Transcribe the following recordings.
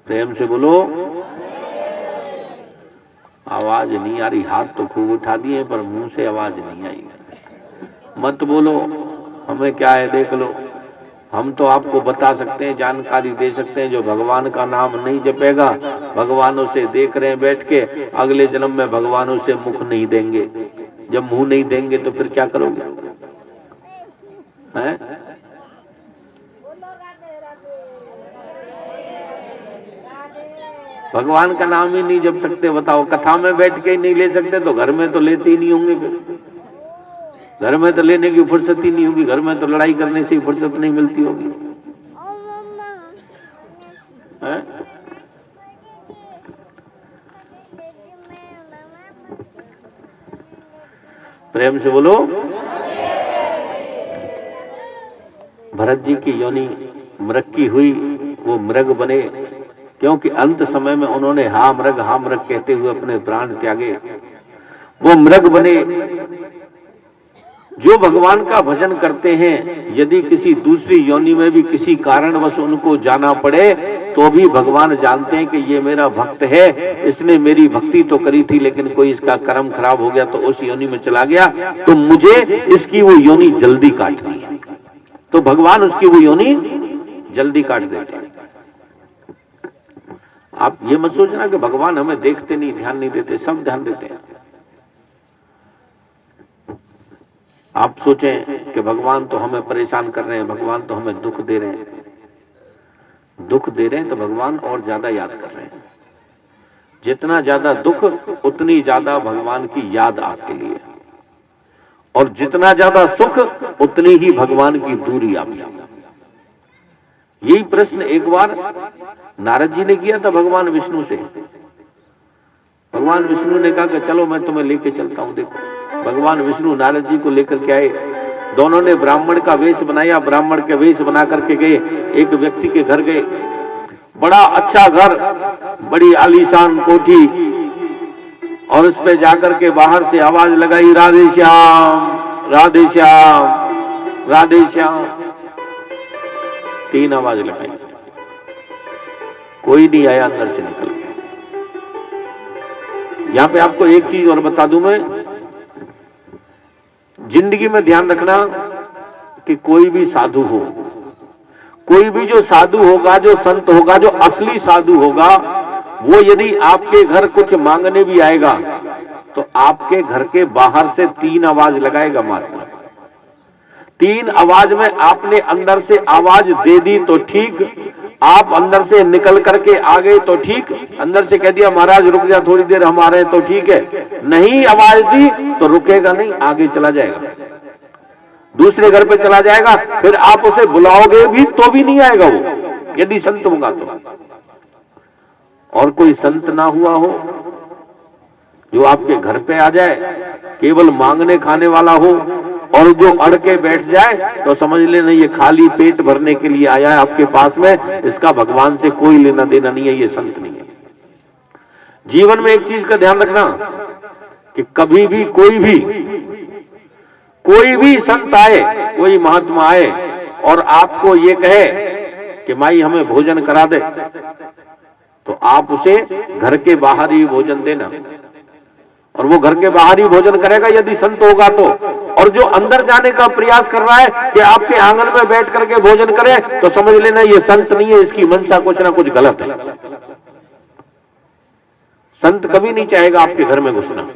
प्रेम से बोलो। आवाज नहीं आ रही, हाथ तो खूब उठा दिए पर मुंह से आवाज नहीं आई। मत बोलो, हमें क्या है, देख लो। हम तो आपको बता सकते हैं, जानकारी दे सकते हैं। जो भगवान का नाम नहीं जपेगा, भगवानों से देख रहे हैं बैठ के, अगले जन्म में भगवानों से मुख नहीं देंगे। जब मुंह नहीं देंगे तो फिर क्या करोगे? हैं? भगवान का नाम ही नहीं जप सकते, बताओ। कथा में बैठ के ही नहीं ले सकते तो घर में तो लेते ही नहीं होंगे। फिर घर में तो लेने की फुर्सत ही नहीं होगी। घर में तो लड़ाई करने से ही फुर्सत नहीं मिलती होगी। है? प्रेम से बोलो। भरत जी की योनि मृग की हुई, वो मृग बने क्योंकि अंत समय में उन्होंने हा मृग कहते हुए अपने प्राण त्यागे। वो मृग बने। जो भगवान का भजन करते हैं, यदि किसी दूसरी योनि में भी किसी कारणवश उनको जाना पड़े तो भी भगवान जानते हैं कि ये मेरा भक्त है, इसने मेरी भक्ति तो करी थी लेकिन कोई इसका कर्म खराब हो गया तो उस योनि में चला गया, तो मुझे इसकी वो योनि जल्दी काटनी है। तो भगवान उसकी वो योनि जल्दी काट देते हैं। आप ये मत सोचना कि भगवान हमें देखते नहीं, ध्यान नहीं देते, सब ध्यान देते हैं। आप सोचें कि भगवान तो हमें परेशान कर रहे हैं, भगवान तो हमें दुख दे रहे हैं। दुख दे रहे हैं तो भगवान और ज्यादा याद कर रहे हैं। जितना ज्यादा दुख उतनी ज्यादा भगवान की याद आपके लिए, और जितना ज्यादा सुख उतनी ही भगवान की दूरी आपसे। यही प्रश्न एक बार नारद जी ने किया था भगवान विष्णु से। भगवान विष्णु ने कहा कि चलो मैं तुम्हें लेके चलता हूं। देखो, भगवान विष्णु नारद जी को लेकर के आए। दोनों ने ब्राह्मण का वेश बनाया, ब्राह्मण के वेश बना करके गए। एक व्यक्ति के घर गए, बड़ा अच्छा घर, बड़ी आलीशान कोठी, और उस पे जाकर के बाहर से आवाज लगाई, राधे श्याम राधे श्याम राधे श्याम। 3 आवाज लगाई, कोई नहीं आया, अंदर से निकल गया। यहां पे आपको एक चीज और बता दूं मैं, जिंदगी में ध्यान रखना कि कोई भी साधु हो, कोई भी जो साधु होगा, जो संत होगा, जो असली साधु होगा, वो यदि आपके घर कुछ मांगने भी आएगा तो आपके घर के बाहर से 3 आवाज लगाएगा मात्र। 3 आवाज में आपने अंदर से आवाज दे दी तो ठीक, आप अंदर से निकल करके आ गए तो ठीक, अंदर से कह दिया महाराज रुक जा थोड़ी देर हम आ रहे हैं तो ठीक है, नहीं आवाज दी तो रुकेगा नहीं, आगे चला जाएगा, दूसरे घर पे चला जाएगा। फिर आप उसे बुलाओगे भी तो भी नहीं आएगा वो, यदि संत होगा तो। और कोई संत ना हुआ हो जो आपके घर पे आ जाए, केवल मांगने खाने वाला हो, और जो अड़ के बैठ जाए तो समझ लेना ये खाली पेट भरने के लिए आया है आपके पास में, इसका भगवान से कोई लेना देना नहीं है, ये संत नहीं है। जीवन में एक चीज का ध्यान रखना कि कभी भी कोई भी संत आए, कोई महात्मा आए और आपको ये कहे कि माई हमें भोजन करा दे, तो आप उसे घर के बाहर ही भोजन देना, और वो घर के बाहर ही भोजन करेगा यदि संत होगा तो। और जो अंदर जाने का प्रयास कर रहा है कि आपके आंगन में बैठ करके भोजन करे, तो समझ लेना ये संत नहीं है, इसकी मंशा कुछ ना कुछ गलत है। संत कभी नहीं चाहेगा आपके घर में घुसना,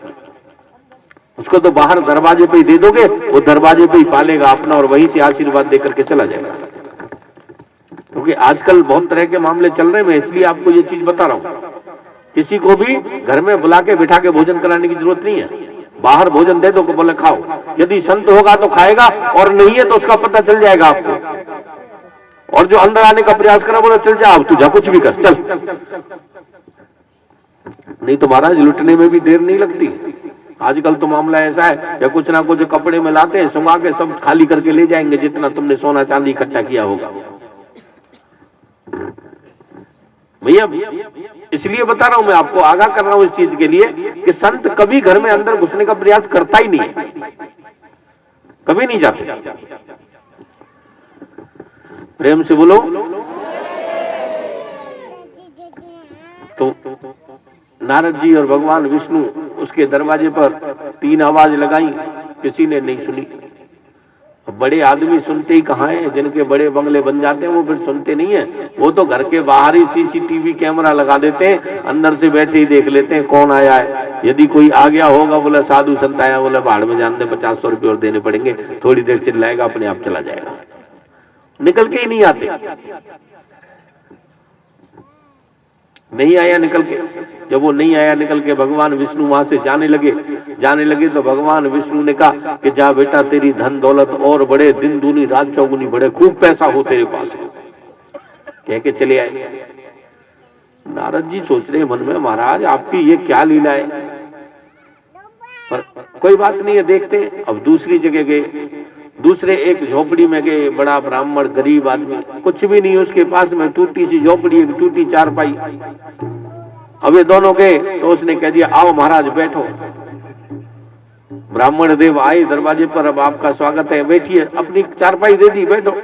उसको तो बाहर दरवाजे पे ही दे दोगे, वो दरवाजे पे ही पालेगा अपना और वहीं से आशीर्वाद देकर के चला जाएगा। क्योंकि आजकल बहुत तरह के मामले चल रहे हैं, मैं इसलिए आपको ये चीज बता रहा हूं। किसी को भी घर में बुला के बिठा के भोजन कराने की जरूरत नहीं है, बाहर भोजन दे दो, को बोले खाओ, यदि संत होगा तो खाएगा, और नहीं है तो उसका पता चल जाएगा आपको। और जो अंदर आने का प्रयास करा बोला चल जा, अब तुझा कुछ भी कर चल, नहीं तो महाराज लुटने में भी देर नहीं लगती। आजकल तो मामला ऐसा है या कुछ ना कुछ कपड़े में लाते हैं, सुंघा के सब खाली करके ले जाएंगे जितना तुमने सोना चांदी इकट्ठा किया होगा। भैया इसलिए बता रहा हूं, मैं आपको आगाह कर रहा हूं इस चीज के लिए कि संत कभी घर में अंदर घुसने का प्रयास करता ही नहीं है, कभी नहीं जाते। प्रेम से बोलो। तो नारद जी और भगवान विष्णु उसके दरवाजे पर 3 आवाज लगाई, किसी ने नहीं सुनी। बड़े आदमी सुनते ही कहाँ है, जिनके बड़े बंगले बन जाते हैं वो फिर सुनते नहीं है। वो तो घर के बाहर ही CCTV कैमरा लगा देते हैं, अंदर से बैठे ही देख लेते हैं कौन आया है। यदि कोई आ गया होगा, बोला साधु संत आया, बोला बाहर में जान दे, 500 रुपये और देने पड़ेंगे, थोड़ी देर चिल्लाएगा, अपने आप चला जाएगा, निकल के ही नहीं आते। नहीं आया निकल के। जब वो नहीं आया निकल के, भगवान विष्णु वहां से जाने लगे तो भगवान विष्णु ने कहा कि जा बेटा, तेरी धन दौलत और बड़े, दिन दूनी रात चौगुनी बढ़े, खूब पैसा हो तेरे पास, कह के चले आए। नारद जी सोच रहे मन में, महाराज आपकी ये क्या लीला है, पर कोई बात नहीं है, देखते। अब दूसरी जगह गए, दूसरे एक झोपड़ी में गए, बड़ा ब्राह्मण गरीब आदमी, कुछ भी नहीं उसके पास में, टूटी सी झोपड़ी, एक टूटी चारपाई। अब ये दोनों गए तो उसने कह दिया, आओ महाराज बैठो। ब्राह्मण देव आए दरवाजे पर, अब आपका स्वागत है, बैठिए। अपनी चारपाई दे दी, बैठो।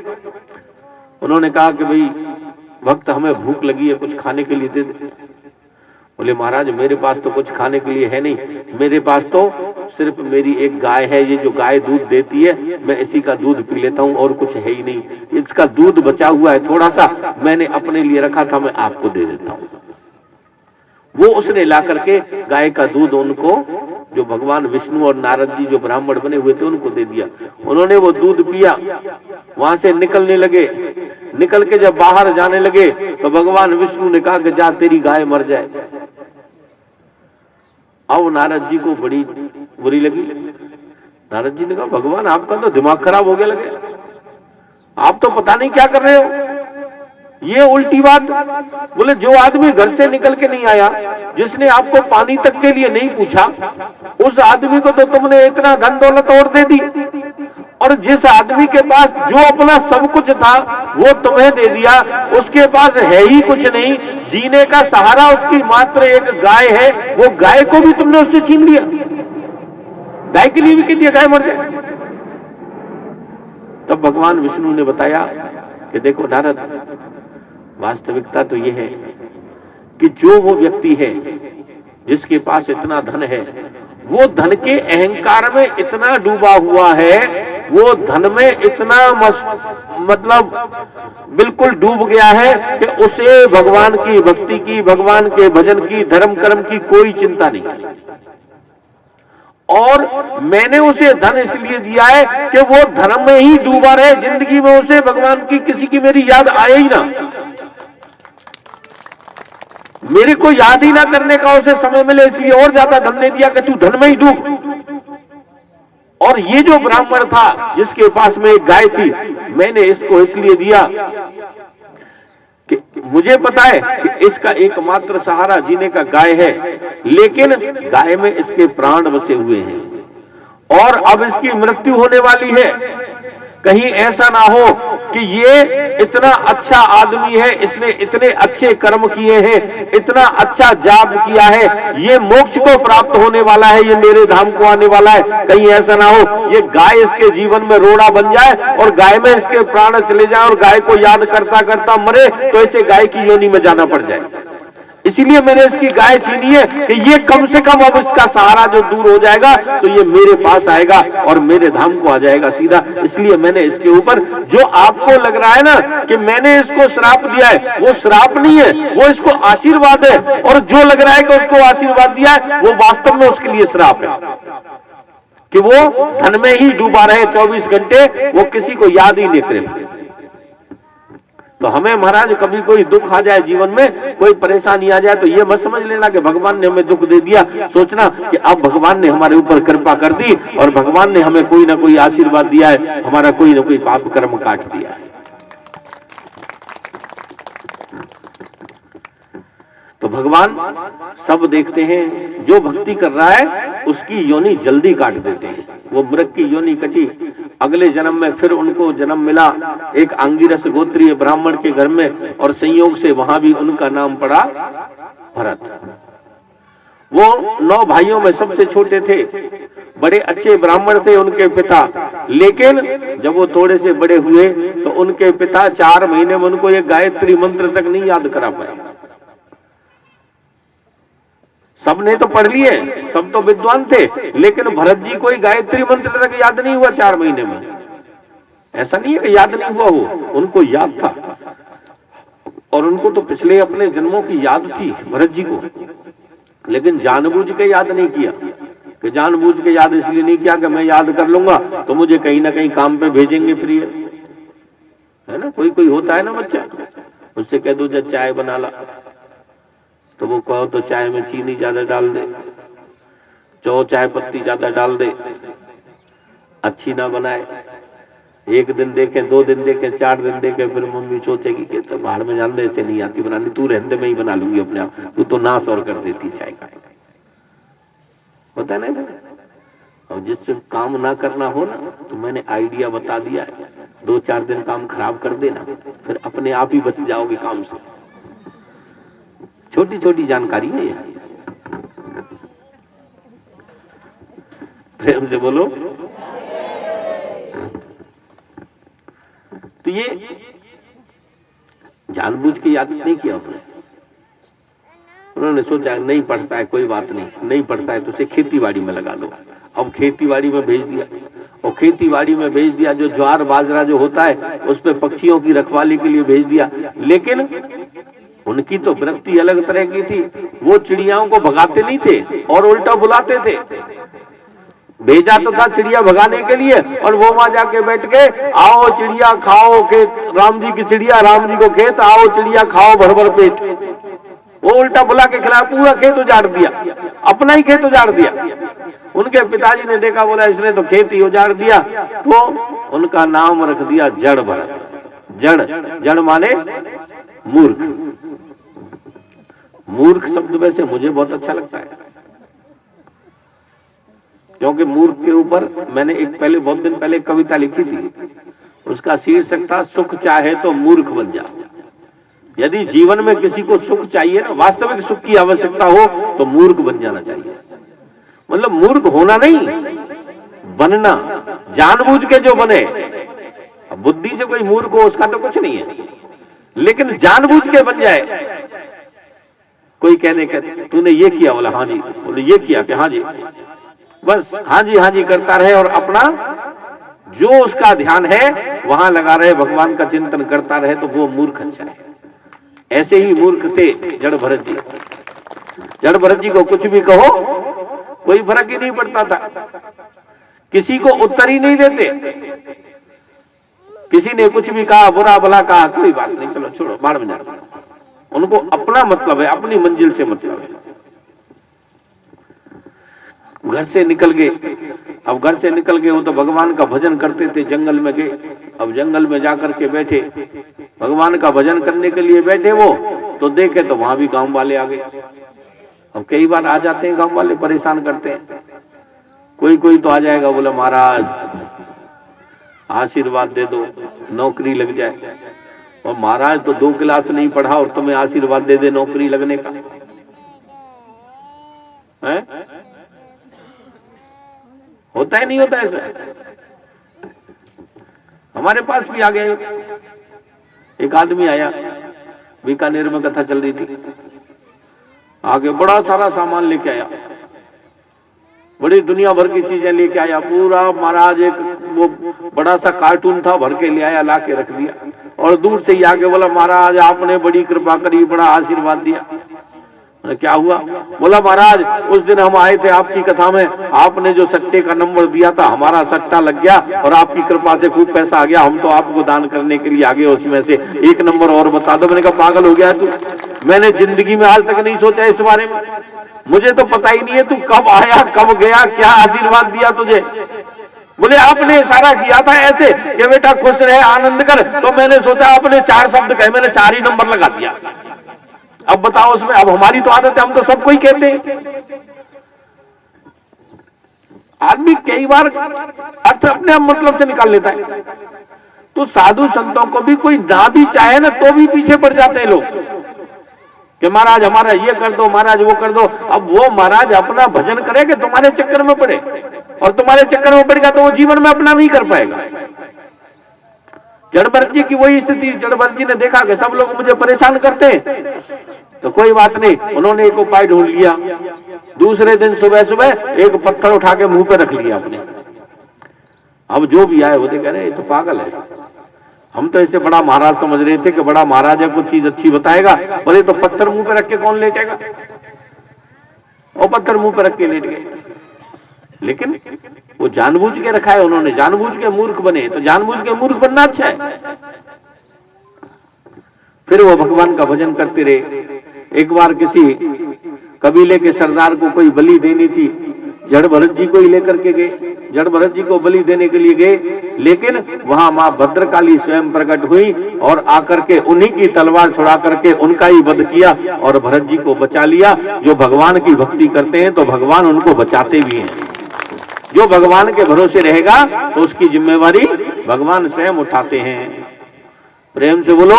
उन्होंने कहा कि भाई भक्त, हमें भूख लगी है, कुछ खाने के लिए दे दे। बोले महाराज मेरे पास तो कुछ खाने के लिए है नहीं, मेरे पास तो सिर्फ मेरी एक गाय है, ये जो गाय दूध देती है मैं इसी का दूध पी लेता हूँ, और कुछ है ही नहीं। इसका दूध बचा हुआ है थोड़ा सा, मैंने अपने लिए रखा था, मैं आपको दे देता हूँ। वो उसने ला करके गाय का दूध उनको, जो भगवान विष्णु और नारद जी जो ब्राह्मण बने हुए थे, उनको दे दिया। उन्होंने वो दूध पिया, वहां से निकलने लगे। निकल के जब बाहर जाने लगे तो भगवान विष्णु ने कहा कि जा तेरी गाय मर जाए। अब नारद जी को बड़ी बुरी लगी। नारद जी ने कहा भगवान आपका तो दिमाग खराब हो गया लगे, आप तो पता नहीं क्या कर रहे हो, ये उल्टी बात। बोले जो आदमी घर से निकल के नहीं आया, जिसने आपको पानी तक के लिए नहीं पूछा, उस आदमी को तो तुमने इतना धन दौलत और दे दी, और जिस आदमी के पास जो अपना सब कुछ था वो तुम्हें दे दिया, उसके पास है ही कुछ नहीं, जीने का सहारा उसकी मात्र एक गाय है, वो गाय को भी तुमने उससे छीन लिया। गाय के लिए भी कह दिया गाय मर जाए। तब भगवान विष्णु ने बताया कि देखो नारद, वास्तविकता तो यह है कि जो वो व्यक्ति है जिसके पास इतना धन है, वो धन के अहंकार में इतना डूबा हुआ है, वो धन में इतना मतलब बिल्कुल डूब गया है कि उसे भगवान की भक्ति की, भगवान के भजन की, धर्म कर्म की कोई चिंता नहीं। और मैंने उसे धन इसलिए दिया है कि वो धर्म में ही डूबा रहे, जिंदगी में उसे भगवान की किसी की मेरी याद आए ही ना, मेरे को याद ही ना करने का उसे समय मिले, इसलिए और ज्यादा धन दे दिया कि तू धन में ही डूब। और ये जो ब्राह्मण था जिसके पास में एक गाय थी, मैंने इसको इसलिए दिया कि मुझे पता है कि इसका एकमात्र सहारा जीने का गाय है, लेकिन गाय में इसके प्राण बसे हुए हैं और अब इसकी मृत्यु होने वाली है। कहीं ऐसा ना हो कि ये इतना अच्छा आदमी है, इसने इतने अच्छे कर्म किए हैं, इतना अच्छा जाप किया है, ये मोक्ष को प्राप्त होने वाला है, ये मेरे धाम को आने वाला है। कहीं ऐसा ना हो ये गाय इसके जीवन में रोड़ा बन जाए और गाय में इसके प्राण चले जाए और गाय को याद करता करता मरे, तो ऐसे गाय की योनि में जाना पड़ जाए। इसलिए मैंने इसकी गाय छीनी है कि ये कम से कम अब इसका सहारा जो दूर हो जाएगा तो ये मेरे पास आएगा और मेरे धाम को आ जाएगा सीधा। इसलिए मैंने इसके ऊपर, जो आपको लग रहा है ना कि मैंने इसको श्राप दिया है, वो श्राप नहीं है, वो इसको आशीर्वाद है। और जो लग रहा है कि उसको आशीर्वाद दिया है, वो वास्तव में उसके लिए श्राप है कि वो धन में ही डूबा रहे 24 घंटे, वो किसी को याद ही नहीं करे। तो हमें महाराज कभी कोई दुख आ जाए जीवन में, कोई परेशानी आ जाए, तो ये मत समझ लेना कि भगवान ने हमें दुख दे दिया। सोचना कि अब भगवान ने हमारे ऊपर कृपा कर दी और भगवान ने हमें कोई ना कोई आशीर्वाद दिया है, हमारा कोई ना कोई पाप कर्म काट दिया है। तो भगवान सब देखते हैं, जो भक्ति कर रहा है उसकी योनि जल्दी काट देते हैं। वो मृग की योनि कटी, अगले जन्म में फिर उनको जन्म मिला एक अंगिरस गोत्रीय ब्राह्मण के घर में, और संयोग से वहां भी उनका नाम पड़ा भरत। वो 9 भाइयों में सबसे छोटे थे, बड़े अच्छे ब्राह्मण थे उनके पिता, लेकिन जब वो थोड़े से बड़े हुए तो उनके पिता 4 महीने में उनको ये गायत्री मंत्र तक नहीं याद करा पाए। सबने तो पढ़ लिए, सब तो विद्वान थे, लेकिन भरत जी को ही गायत्री मंत्र तक याद नहीं हुआ 4 महीने में। ऐसा नहीं है कि याद नहीं हुआ हो, उनको याद था, और उनको तो पिछले अपने जन्मों की याद थी भरत जी को, लेकिन जानबूझ के याद नहीं किया। कि जानबूझ के याद इसलिए नहीं किया कि मैं याद कर लूंगा तो मुझे कहीं ना कहीं काम पे भेजेंगे फ्री, है ना। कोई कोई होता है ना बच्चा, उससे कह दो जब चाय बना ला, तो वो कहो तो चाय में चीनी ज्यादा डाल दे, चाय पत्ती ज्यादा डाल दे, अच्छी ना बनाए। 1 दिन देखे, 2 दिन देखे, 4 दिन देखे, फिर मम्मी सोचेगी कि तो बाहर में जान दे, ऐसे नहीं आती बनानी, तू रहने दे, मैं ही बना लूंगी अपने आप, तू तो नाश और कर देती चाय का। होता है ना। और जिससे काम ना करना हो ना, तो मैंने आइडिया बता दिया है, 2-4 दिन काम खराब कर देना, फिर अपने आप ही बच जाओगे काम से। छोटी छोटी जानकारी है ये, प्रेम से बोलो। तो ये जानबूझ के याद नहीं किया उन्होंने सोचा नहीं पढ़ता है कोई बात नहीं, नहीं पढ़ता है तो उसे खेतीबाड़ी में लगा दो। अब खेतीबाड़ी में भेज दिया, और खेतीबाड़ी में भेज दिया, जो ज्वार बाजरा जो होता है उस पे पक्षियों की रखवाली के लिए भेज दिया। लेकिन उनकी तो वृत्ति अलग तरह की थी, वो चिड़ियाओं को भगाते नहीं थे और उल्टा बुलाते थे। भेजा तो था चिड़िया भगाने के लिए, और वो वहां जाके बैठ के, आओ चिड़िया खाओ खेत, राम जी की चिड़िया, राम जी को खेत, आओ चिड़िया खाओ भर भर पेट। वो उल्टा बुला के खिलाया, पूरा खेत उजाड़ दिया, अपना ही खेत उजाड़ दिया। उनके पिताजी ने देखा, बोला इसने तो खेत ही उजाड़ दिया, तो उनका नाम रख दिया जड़ भरत। जड़, जड़ माने मूर्ख। मूर्ख शब्द वैसे मुझे बहुत अच्छा लगता है, क्योंकि मूर्ख के ऊपर मैंने एक पहले बहुत दिन पहले कविता लिखी थी, उसका शीर्षक था सुख चाहे तो मूर्ख बन जा। यदि जीवन में किसी को सुख चाहिए ना, वास्तविक सुख की आवश्यकता हो, तो मूर्ख बन जाना चाहिए। मतलब मूर्ख होना नहीं, बनना, जानबूझ के जो बने। अब बुद्धि से कोई मूर्ख हो उसका तो कुछ नहीं है, लेकिन जानबूझ के बन जाए। कोई कहने के तूने ये किया, बोला हाँ जी, बोले ये किया कि हाँ जी, बस हाँ जी करता रहे, और अपना जो उसका ध्यान है वहां लगा रहे, भगवान का चिंतन करता रहे, तो वो मूर्ख अच्छा है। ऐसे ही मूर्ख थे जड़ भरत जी। जड़ भरत जी को कुछ भी कहो कोई फर्क ही नहीं पड़ता था, किसी को उत्तर ही नहीं देते। किसी ने कुछ भी कहा, बुरा भला कहा, कोई बात नहीं, चलो छोड़ो, बाहर में जाओ। उनको अपना मतलब है, अपनी मंजिल से मतलब है। घर से निकल गए, अब घर से निकल गए, वो तो भगवान का भजन करते थे, जंगल में गए। अब जंगल में जाकर के बैठे, भगवान का भजन करने के लिए बैठे वो, तो देखे तो वहां भी गांव वाले आ गए। अब कई बार आ जाते हैं गांव वाले, परेशान करते हैं। कोई कोई तो आ जाएगा, बोला महाराज आशीर्वाद दे दो, नौकरी लग जाए। और महाराज तो 2 क्लास नहीं पढ़ा और तुम्हें आशीर्वाद दे दे नौकरी लगने का है? होता है नहीं होता ऐसा? हमारे पास भी आ गए। एक आदमी आया, बीकानेर में कथा चल रही थी, आगे बड़ा सारा सामान लेके आया, बड़ी दुनिया भर की चीजें लेके आया। पूरा महाराज एक वो बड़ा सा कार्टून था, भर के ले आया, ला के रख दिया, और दूर से ही आगे बोला महाराज आपने बड़ी कृपा करी, बड़ा आशीर्वाद दिया। क्या हुआ? बोला महाराज उस दिन हम आए थे आपकी कथा में, आपने जो सट्टे का नंबर दिया था, हमारा सट्टा लग गया और आपकी कृपा से खूब पैसा आ गया, हम तो आपको दान करने के लिए आ गए, उसमें से 1 नंबर और बता दो। मैंने कहा पागल हो गया तू, मैंने जिंदगी में आज तक नहीं सोचा इस बारे में, मुझे तो पता ही नहीं है तू कब आया कब गया, क्या आशीर्वाद दिया तुझे। बोले आपने इशारा किया था ऐसे कि बेटा खुश रहे आनंद कर, तो मैंने सोचा आपने 4 शब्द कहे, मैंने 4 ही नंबर लगा दिया। अब बताओ उसमें, अब हमारी तो आदत है, हम तो सबको ही कहते हैं। आदमी कई बार अर्थ अपने आप मतलब से निकाल लेता है। तो साधु संतों को भी कोई ना भी चाहे ना तो भी पीछे पड़ जाते हैं लोग कि महाराज हमारा ये कर दो, महाराज वो कर दो। अब वो महाराज अपना भजन करेगा, तुम्हारे चक्कर में पड़े, और तुम्हारे चक्कर में पड़ेगा तो वो जीवन में अपना नहीं कर पाएगा। जड़भरत जी की वही स्थिति। जड़भरत जी ने देखा कि सब लोग मुझे परेशान करते हैं, तो कोई बात नहीं, उन्होंने एक उपाय ढूंढ लिया। दूसरे दिन सुबह सुबह एक पत्थर उठा के मुंह पे रख लिया अपने। अब जो भी आए वो तो कह रहे ये तो पागल है, हम तो इसे बड़ा महाराज समझ रहे थे कि बड़ा महाराज है, कुछ चीज अच्छी बताएगा, और ये तो पत्थर मुंह पे रख के कौन लेटेगा। और पत्थर मुंह पे रख के लेट गए। लेकिन वो जानबूझ के रखा है उन्होंने, जानबूझ के मूर्ख बने, तो जानबूझ के मूर्ख बनना अच्छा है। फिर वो भगवान का भजन करते रहे। एक बार किसी कबीले के सरदार को कोई बलि देनी थी, जड़ भरत जी को ही लेकर के गए। जड़ भरत जी को बलि देने के लिए गए, लेकिन वहां मां भद्रकाली स्वयं प्रकट हुई और आकर के उन्हीं की तलवार छुड़ा करके उनका ही वध किया और भरत जी को बचा लिया। जो भगवान की भक्ति करते हैं तो भगवान उनको बचाते भी हैं। जो भगवान के भरोसे रहेगा तो उसकी जिम्मेवारी भगवान स्वयं उठाते हैं। प्रेम से बोलो।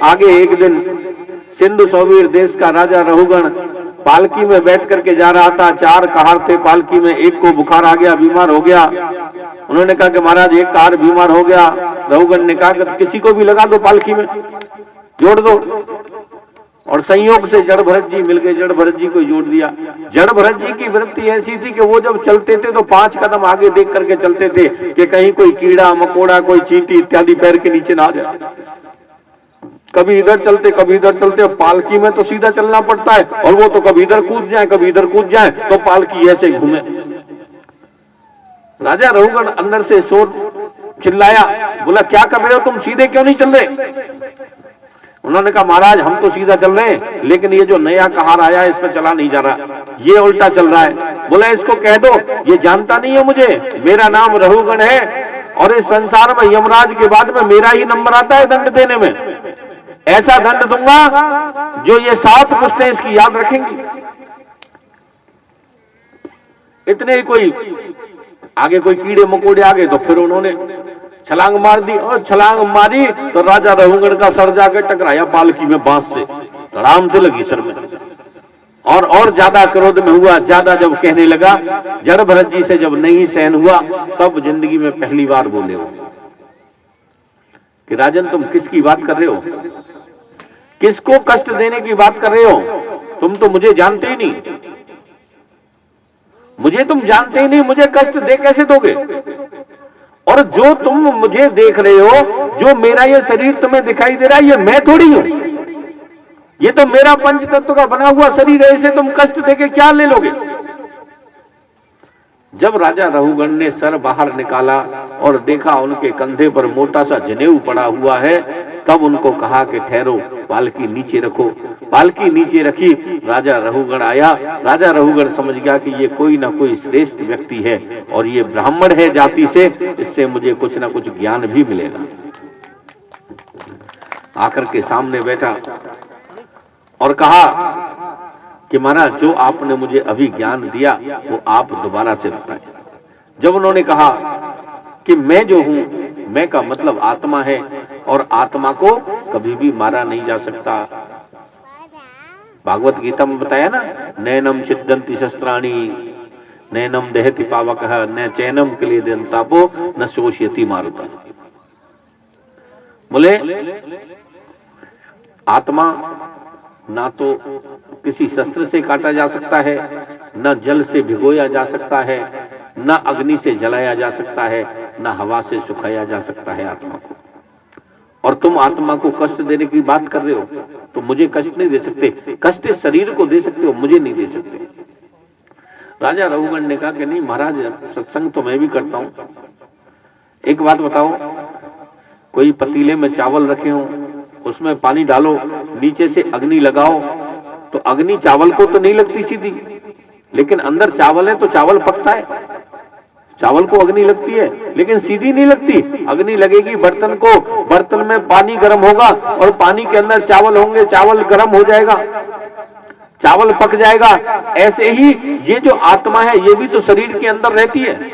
आगे एक दिन सिंधु सौवीर देश का राजा रहुगण पालकी में बैठ करके जा रहा था। 4 कहार थे पालकी में, एक को बुखार आ गया, बीमार हो गया। उन्होंने कहा कि महाराज एक कहार बीमार हो गया। रहुगण ने कहा कि किसी को भी लगा दो पालकी में, जोड़ दो। और संयोग से जड़ भरत जी मिल गए, जड़ भरत जी को जोड़ दिया। जड़ भरत जी की वृत्ति ऐसी थी कि वो जब चलते थे तो 5 कदम आगे देख करके चलते थे कि कहीं कोई कीड़ा मकोड़ा, कोई चींटी इत्यादि पैर के नीचे ना आ जाए। कभी इधर चलते कभी इधर चलते, पालकी में तो सीधा चलना पड़ता है, और वो तो कभी इधर कूद जाए कभी इधर कूद जाए, तो पालकी ऐसे घूमे। राजा रहुगण अंदर से शोर चिल्लाया, बोला क्या कर रहे हो तुम, सीधे क्यों नहीं चल रहे। उन्होंने कहा महाराज हम तो सीधा चल रहे हैं, लेकिन ये जो नया कहार आया है इसमें चला नहीं जा रहा, ये उल्टा चल रहा है। बोला इसको कह दो ये जानता नहीं है मुझे, मेरा नाम रहुगण है और इस संसार में यमराज के बाद में मेरा ही नंबर आता है दंड देने में। ऐसा दंड दूंगा जो ये 7 पुश्तें इसकी याद रखेंगी। इतने ही कोई आगे कोई कीड़े मकोड़े आ गए तो फिर उन्होंने छलांग मार दी, और छलांग मारी तो राजा रहुगण का सर जाकर टकराया पालकी में बांस से, धड़ाम से लगी सर में। और ज्यादा क्रोध में हुआ, ज्यादा जब कहने लगा, जड़ भरत जी से जब नहीं सहन हुआ तब जिंदगी में पहली बार बोले हो कि राजन तुम किसकी बात कर रहे हो, किसको कष्ट देने की बात कर रहे हो, तुम तो मुझे जानते ही नहीं, मुझे तुम जानते ही नहीं, मुझे कष्ट दे कैसे दोगे। और जो तुम मुझे देख रहे हो, जो मेरा ये शरीर तुम्हें दिखाई दे रहा है, ये मैं थोड़ी हूं, ये तो मेरा पंच तत्व का बना हुआ शरीर है, इसे तुम कष्ट देके क्या ले लोगे। जब राजा रहुगण ने सर बाहर निकाला और देखा उनके कंधे पर मोटा सा जनेऊ पड़ा हुआ है, तब उनको कहा कि ठहरो, पालकी नीचे रखो। पालकी नीचे रखी, राजा रहुगण आया। राजा रहुगण समझ गया कि ये कोई ना कोई श्रेष्ठ व्यक्ति है और ये ब्राह्मण है जाति से, इससे मुझे कुछ ना कुछ ज्ञान भी मिलेगा। आकर के सामने बैठा और कहा कि महाराज जो आपने मुझे अभी ज्ञान दिया वो आप दोबारा से बताएं। जब उन्होंने कहा कि मैं जो हूं, मैं का मतलब आत्मा है और आत्मा को कभी भी मारा नहीं जा सकता। भागवत गीता में बताया ना, नैनम छिद्दन्ति शस्त्राणि नैनम दहति पावकः न चैनम क्लेदन्तापो न शोषयति मारुतः। बोले आत्मा ना तो किसी शस्त्र से काटा जा सकता है, न जल से भिगोया जा सकता है, न अग्नि से जलाया जा सकता है, न हवा से सुखाया जा सकता है आत्मा को। और तुम आत्मा को कष्ट देने की बात कर रहे हो, तो मुझे कष्ट नहीं दे सकते, कष्ट शरीर को दे सकते हो, मुझे नहीं दे सकते। राजा रहुगण ने कहा कि नहीं महाराज, सत्संग तो मैं भी करता हूं। एक बात बताओ, कोई पतीले में चावल रखे हो, उसमें पानी डालो, नीचे से अग्नि लगाओ, तो अग्नि चावल को तो नहीं लगती सीधी, लेकिन अंदर चावल है तो चावल पकता है। चावल को अग्नि लगती है लेकिन सीधी नहीं लगती, अग्नि लगेगी बर्तन को, बर्तन में पानी गर्म होगा और पानी के अंदर चावल होंगे, चावल गर्म हो जाएगा, चावल पक जाएगा। ऐसे ही ये जो आत्मा है ये भी तो शरीर के अंदर रहती है।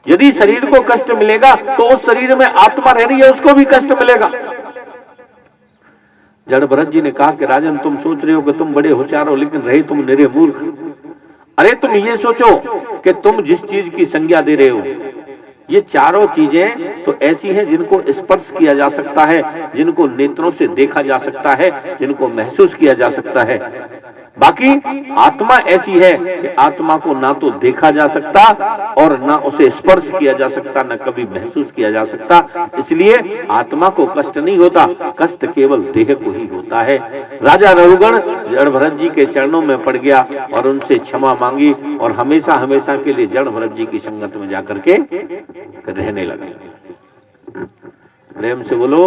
यदि शरीर को कष्ट मिलेगा तो उस शरीर में आत्मा रह रही है, उसको भी कष्ट मिलेगा। जड़ भरत जी ने कहा कि राजन तुम सोच रहे हो कि तुम बड़े होशियार हो, लेकिन रहे तुम निरे मूर्ख। अरे तुम ये सोचो कि तुम जिस चीज की संज्ञा दे रहे हो, ये चारों चीजें तो ऐसी हैं जिनको स्पर्श किया जा सकता है, जिनको नेत्रों से देखा जा सकता है, जिनको महसूस किया जा सकता है। बाकी आत्मा ऐसी है कि आत्मा को ना तो देखा जा सकता और ना उसे स्पर्श किया जा सकता, ना कभी महसूस किया जा सकता। इसलिए आत्मा को कष्ट नहीं होता, कष्ट केवल देह को ही होता है। राजा रघुगण जड़ भरत जी के चरणों में पड़ गया और उनसे क्षमा मांगी और हमेशा हमेशा के लिए जड़ भरत जी की संगत में जाकर के रहने लगा। प्रेम से बोलो।